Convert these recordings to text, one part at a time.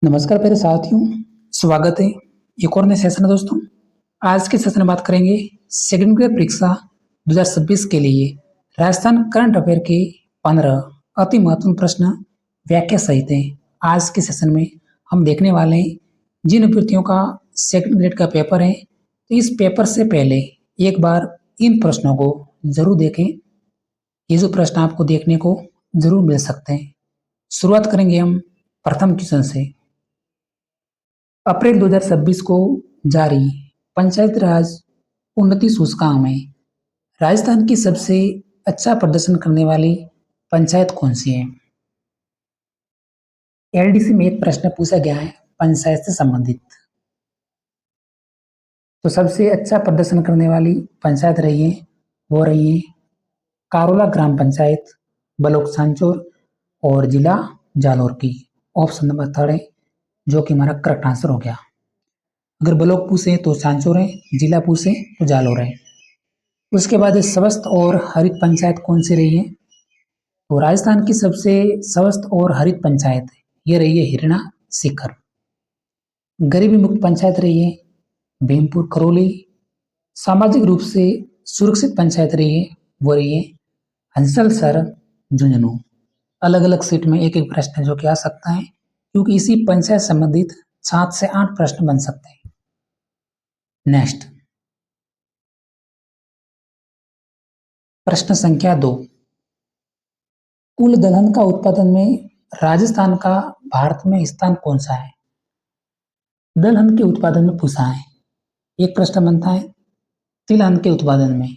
नमस्कार प्यारे साथियों, स्वागत है एक और नए सेशन में दोस्तों। आज के सेशन में बात करेंगे सेकंड ग्रेड परीक्षा 2026 के लिए राजस्थान करंट अफेयर के 15 अति महत्वपूर्ण प्रश्न व्याख्या सहित हैं। आज के सेशन में हम देखने वाले हैं जिन अभ्यर्थियों का सेकंड ग्रेड का पेपर है, तो इस पेपर से पहले एक बार इन प्रश्नों को जरूर देखें। ये जो प्रश्न आपको देखने को जरूर मिल सकते हैं। शुरुआत करेंगे हम प्रथम क्वेश्चन से। अप्रैल 2026 को जारी पंचायत राज उन्नति सूचकांक में राजस्थान की सबसे अच्छा प्रदर्शन करने वाली पंचायत कौन सी है? एलडीसी में एक प्रश्न पूछा गया है पंचायत से संबंधित। तो सबसे अच्छा प्रदर्शन करने वाली पंचायत रही है वो रही है कारोला ग्राम पंचायत, ब्लॉक सांचौर और जिला जालौर की। ऑप्शन नंबर 3 है जो कि हमारा करेक्ट आंसर हो गया। अगर ब्लॉक पूछे तो सांचौर है, जिला पूछे तो जालौर है। उसके बाद स्वस्थ और हरित पंचायत कौन सी रही है? तो राजस्थान की सबसे स्वस्थ और हरित पंचायत ये रही है हिरना सीकर। गरीबी मुक्त पंचायत रही है भीमपुर करौली। सामाजिक रूप से सुरक्षित पंचायत रही है वो रही है हंसलसर झुंझुनू। अलग अलग सीट में एक एक प्रश्न जो कि आ सकता है, क्योंकि इसी पंचायत संबंधित 7 से 8 प्रश्न बन सकते हैं। नेक्स्ट प्रश्न संख्या 2। कुल दलहन का उत्पादन में राजस्थान का भारत में स्थान कौन सा है? दलहन के उत्पादन में पूछा है। एक प्रश्न बनता है तिलहन के उत्पादन में।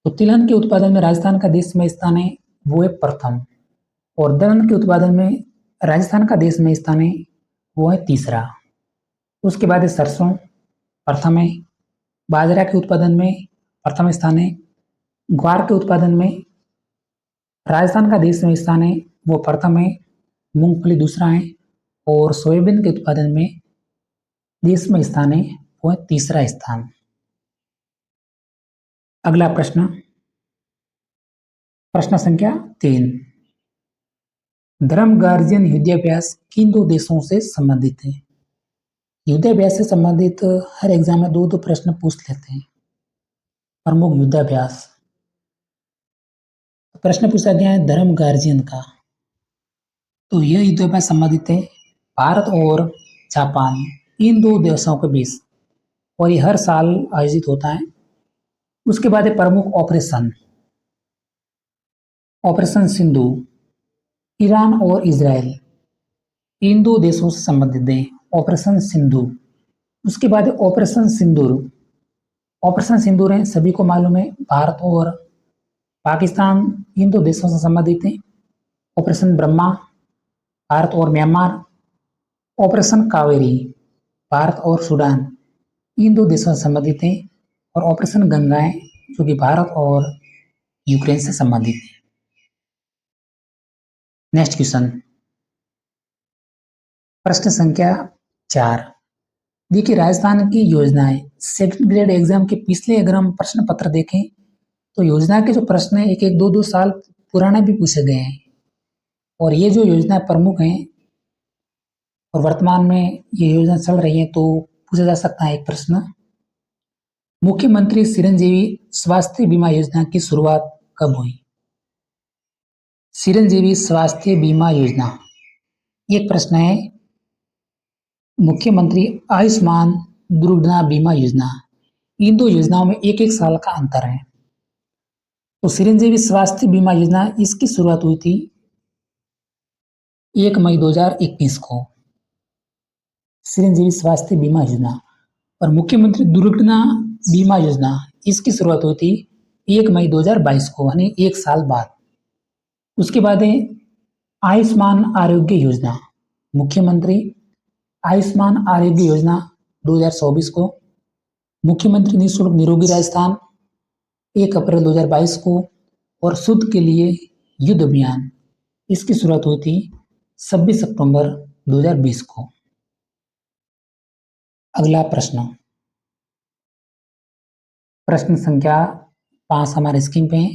तो तिलहन के उत्पादन में राजस्थान का देश में स्थान है वो है प्रथम, और दलहन के उत्पादन में राजस्थान का देश में स्थान है वो है तीसरा। उसके बाद है सरसों प्रथम है। बाजरा के उत्पादन में प्रथम स्थान है। ग्वार के उत्पादन में राजस्थान का देश में स्थान है वो प्रथम है। मूंगफली दूसरा है। और सोयाबीन के उत्पादन में देश में स्थान है वो है तीसरा स्थान। अगला प्रश्न, प्रश्न संख्या 3। धर्म गार्जियन युद्धाभ्यास किन 2 देशों से संबंधित है? युद्धाभ्यास से संबंधित हर एग्जाम में 2 प्रश्न पूछ लेते हैं। प्रमुख युद्धाभ्यास प्रश्न पूछा गया है धर्म गार्जियन का। तो यह युद्धाभ्यास संबंधित है भारत और जापान इन 2 देशों के बीच, और ये हर साल आयोजित होता है। उसके बाद है प्रमुख ऑपरेशन। ऑपरेशन सिंधु ईरान और इजराइल इन 2 देशों से संबंधित है ऑपरेशन सिंधु। उसके बाद है ऑपरेशन सिंदूर। ऑपरेशन सिंदूर है सभी को मालूम है भारत और पाकिस्तान इन 2 देशों से संबंधित है। ऑपरेशन ब्रह्मा भारत और म्यांमार। ऑपरेशन कावेरी भारत और सूडान इन 2 देशों से संबंधित है। और ऑपरेशन गंगाएं जो कि भारत और यूक्रेन से संबंधित है। नेक्स्ट क्वेश्चन, प्रश्न संख्या 4। देखिए राजस्थान की योजनाएं सेकंड ग्रेड एग्जाम के पिछले अगर हम प्रश्न पत्र देखें तो योजना के जो प्रश्न है एक एक 2 साल पुराने भी पूछे गए हैं। और ये जो योजना प्रमुख हैं और वर्तमान में ये योजना चल रही है, तो पूछा जा सकता है एक प्रश्न, मुख्यमंत्री चिरंजीवी स्वास्थ्य बीमा योजना की शुरुआत कब हुई? चिरंजीवी स्वास्थ्य बीमा योजना एक प्रश्न है। मुख्यमंत्री आयुष्मान दुर्घटना बीमा योजना इन 2 योजनाओं में एक एक साल का अंतर है। तो चिरंजीवी स्वास्थ्य बीमा योजना इसकी शुरुआत हुई थी 1 मई 2021 को, चिरंजीवी स्वास्थ्य बीमा योजना। और मुख्यमंत्री दुर्घटना बीमा योजना इसकी शुरुआत हुई थी 1 मई 2022 को, यानी 1 साल बाद। उसके बाद है आयुष्मान आरोग्य योजना। मुख्यमंत्री आयुष्मान आरोग्य योजना 2024 को। मुख्यमंत्री निःशुल्क निरोगी राजस्थान 1 अप्रैल 2022 को। और शुद्ध के लिए युद्ध अभियान इसकी शुरुआत हुई थी 26 अक्टूबर 2020 को। अगला प्रश्न, प्रश्न संख्या 5 हमारे स्क्रीन पे है।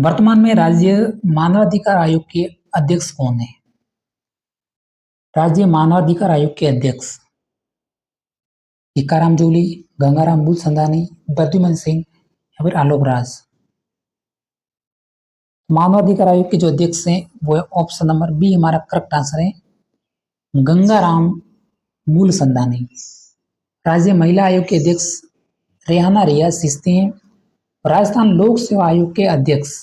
वर्तमान में राज्य मानवाधिकार आयोग के अध्यक्ष कौन है? राज्य मानवाधिकार आयोग के अध्यक्ष टीकाराम जूली, गंगाराम मूलचंदानी, प्रद्युमन सिंह या फिर आलोक राज। मानवाधिकार आयोग के जो अध्यक्ष हैं वो है ऑप्शन नंबर बी हमारा करेक्ट आंसर है, गंगाराम मूलचंदानी। राज्य महिला आयोग के अध्यक्ष रेहाना रियाज चिश्ती हैं। राजस्थान लोक सेवा आयोग के अध्यक्ष,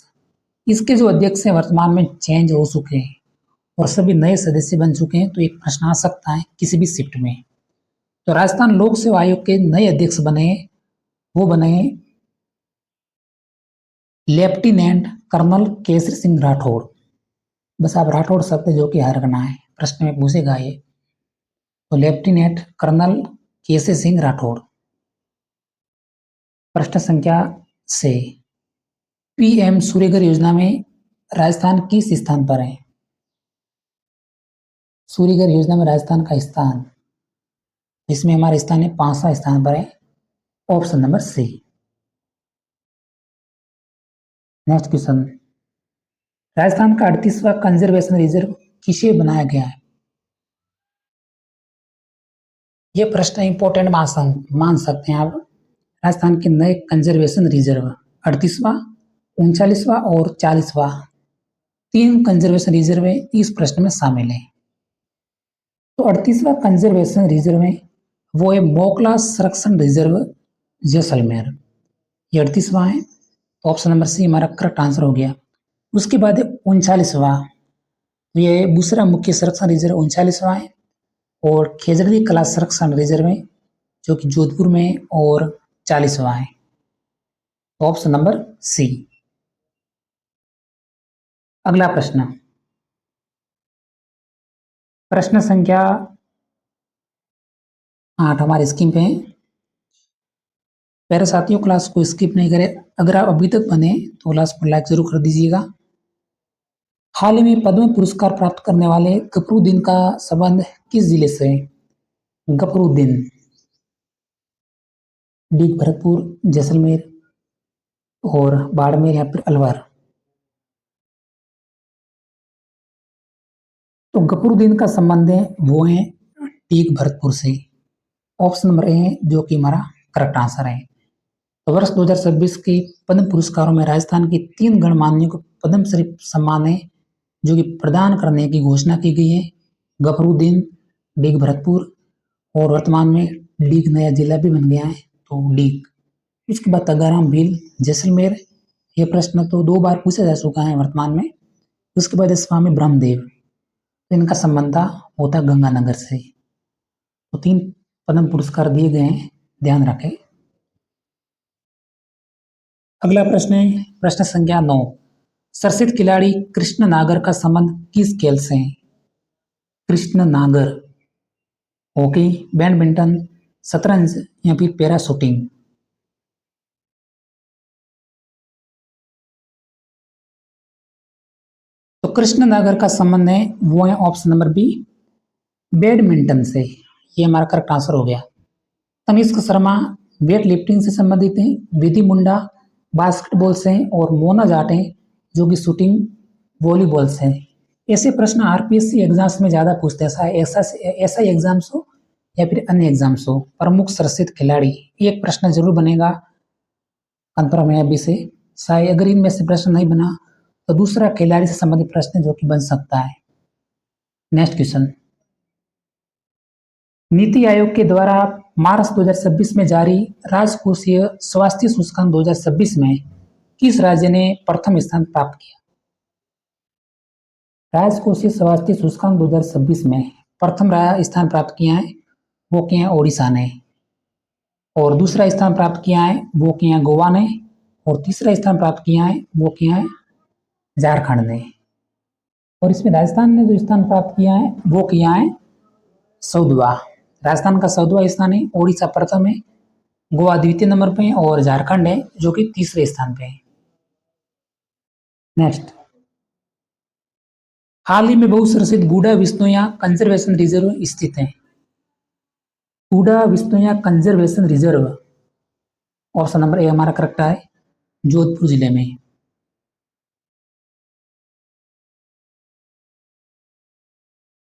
इसके जो अध्यक्ष हैं वर्तमान में चेंज हो चुके हैं और सभी नए सदस्य बन चुके हैं, तो एक प्रश्न आ सकता है किसी भी शिफ्ट में। तो राजस्थान लोक सेवा आयोग के नए अध्यक्ष बने, वो बने लेफ्टिनेंट कर्नल केसरी सिंह राठौड़। बस आप राठौड़ शब्द जो कि हर करना है, प्रश्न में पूछेगा ये। तो लेफ्टिनेंट कर्नल केसरी सिंह राठौड़। प्रश्न संख्या से, पीएम सूर्यघर योजना में राजस्थान किस स्थान पर है? सूर्यघर योजना में राजस्थान का स्थान, इसमें हमारा स्थान है 5वां स्थान पर है, option number C. Next question, Rajasthan का 38वां कंजर्वेशन रिजर्व किसे बनाया गया है? यह प्रश्न इंपॉर्टेंट मान सकते हैं आप। राजस्थान के नए कंजर्वेशन रिजर्व 38वां, 39वां और 40वां, 3 कंजर्वेशन रिजर्व इस प्रश्न में शामिल है। तो 38वां कंजर्वेशन रिजर्व है वो है मोकला संरक्षण रिजर्व जैसलमेर, ये 38वां है, ऑप्शन नंबर सी हमारा करेक्ट आंसर हो गया। उसके बाद है 39वां, ये दूसरा मुख्य संरक्षण रिजर्व 39वां है, और खेजड़ी कला संरक्षण रिजर्व है जो कि जोधपुर में है, और 40वां है, ऑप्शन नंबर सी। अगला प्रश्न, प्रश्न संख्या 8 हमारे स्क्रीन पे है। प्यारे साथियों, क्लास को स्किप नहीं करें। अगर आप अभी तक बने तो क्लास को लाइक जरूर कर दीजिएगा। हाल ही में पद्म पुरस्कार प्राप्त करने वाले गफरुद्दीन का संबंध किस जिले से है? गफरुद्दीन, डीग भरतपुर, जैसलमेर और बाड़मेर या फिर अलवर। तो गफरुद्दीन का संबंध है वो है डीग भरतपुर से, ऑप्शन नंबर ए है जो कि हमारा करेक्ट आंसर है। तो वर्ष 2026 के पद्म पुरस्कारों में राजस्थान के 3 गणमान्यों को पद्मश्री सम्मान है जो कि प्रदान करने की घोषणा की गई है। गफरुद्दीन, डीग भरतपुर, और वर्तमान में डीग नया जिला भी बन गया है, तो डीग। उसके बाद तगाराम भील, जैसलमेर, ये प्रश्न तो 2 बार पूछा जा चुका है वर्तमान में। उसके बाद स्वामी ब्रह्मदेव, तो इनका संबंध था वो था गंगानगर से। तो 3 पद्म पुरस्कार दिए गए हैं, ध्यान रखें। अगला प्रश्न है प्रश्न संख्या 9, चर्चित खिलाड़ी कृष्ण नागर का संबंध किस खेल से है? कृष्ण नागर, हॉकी, बैडमिंटन, शतरंज या फिर पैरा शूटिंग। तो कृष्ण नागर का संबंध है वो है ऑप्शन नंबर बी, बैडमिंटन से, ये हमारा करेक्ट आंसर हो गया। तनिष्क शर्मा वेट लिफ्टिंग से संबंधित हैं, विधि मुंडा बास्केटबॉल से हैं, और मोना जाट जो कि शूटिंग वॉलीबॉल से हैं। ऐसे प्रश्न आरपीएससी एग्जाम्स में ज्यादा पूछते हैं, ऐसा एग्जाम्स हो या फिर अन्य एग्जाम्स हो। प्रमुख चर्चित खिलाड़ी, एक प्रश्न जरूर बनेगा, कंफर्म है अभी से। शायद अगर इनमें से प्रश्न नहीं बना तो दूसरा खिलाड़ी से संबंधित प्रश्न जो कि बन सकता है। नेक्स्ट क्वेश्चन, नीति आयोग के द्वारा मार्च 2026 में जारी राजकोषीय स्वास्थ्य सूचकांक 2026 में किस राज्य ने प्रथम स्थान प्राप्त किया? राजकोषीय स्वास्थ्य सूचकांक 2026 में प्रथम स्थान प्राप्त किया है वो किया है ओडिशा ने, और दूसरा स्थान प्राप्त किया है वो किया है गोवा ने, और तीसरा स्थान प्राप्त किया है वो किया है झारखंड ने। और इसमें राजस्थान ने जो स्थान प्राप्त किया है वो किया है 14वां। राजस्थान का 14वां स्थान है, ओडिशा प्रथम है, गोवा द्वितीय नंबर पे है, और झारखंड है जो कि तीसरे स्थान पे है। नेक्स्ट, हाल ही में बहुचर्चित गूढ़ा विष्णुया कंजर्वेशन रिजर्व स्थित है। Gudha Vishnoiyan conservation reserve, option number A हमारा करेक्ट है, जोधपुर जिले में।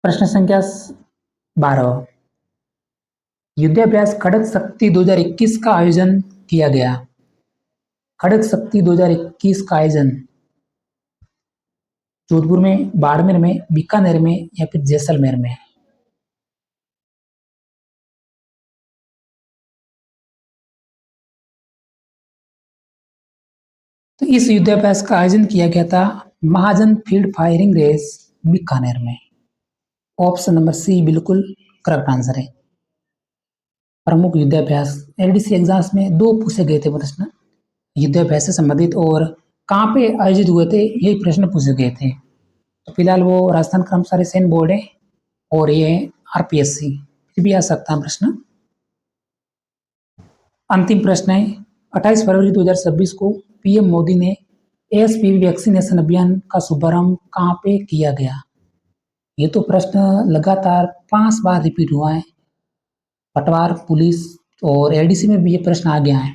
प्रश्न संख्या 12, युद्धाभ्यास खड़ग शक्ति 2021 का आयोजन किया गया। खड़ग शक्ति 2021 का आयोजन जोधपुर में, बाड़मेर में, बीकानेर में या फिर जैसलमेर में। तो इस युद्धाभ्यास का आयोजन किया गया था महाजन फील्ड फायरिंग रेस, बीकानेर में। ऑप्शन नंबर सी बिल्कुल करेक्ट आंसर है। प्रमुख युद्धाभ्यास एलडीसी एग्जाम्स में 2 पूछे गए थे प्रश्न युद्धाभ्यास से संबंधित, और कहाँ पे आयोजित हुए थे यही प्रश्न पूछे गए थे। तो फिलहाल वो राजस्थान कर्मचारी सैन्य बोर्ड है और ये आरपीएससी, फिर भी आ सकता है प्रश्न। अंतिम प्रश्न है, 28 फरवरी 2026 को पीएम मोदी ने एएसपीवी वैक्सीनेशन अभियान का शुभारंभ कहाँ पे किया गया। ये तो प्रश्न लगातार 5 बार रिपीट हुआ है। पटवार, पुलिस और एलडीसी में भी ये प्रश्न आ गया है।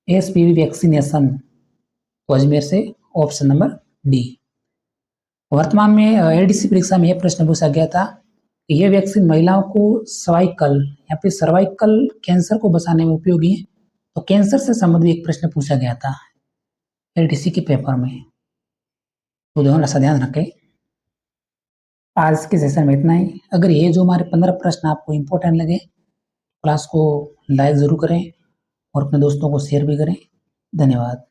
एएसपीवी वैक्सीनेशन तो अजमेर से, ऑप्शन नंबर डी। वर्तमान में एलडीसी परीक्षा में यह प्रश्न पूछा गया था कि यह वैक्सीन महिलाओं को सर्वाइकल या फिर सर्वाइकल कैंसर को बचाने में उपयोगी है। तो कैंसर से संबंधित एक प्रश्न पूछा गया था एलडीसी के पेपर में, तो दोनों ऐसा ध्यान रखें। आज के सेशन में इतना ही। अगर ये जो हमारे 15 प्रश्न आपको इंपॉर्टेंट लगे, क्लास को लाइक ज़रूर करें और अपने दोस्तों को शेयर भी करें। धन्यवाद।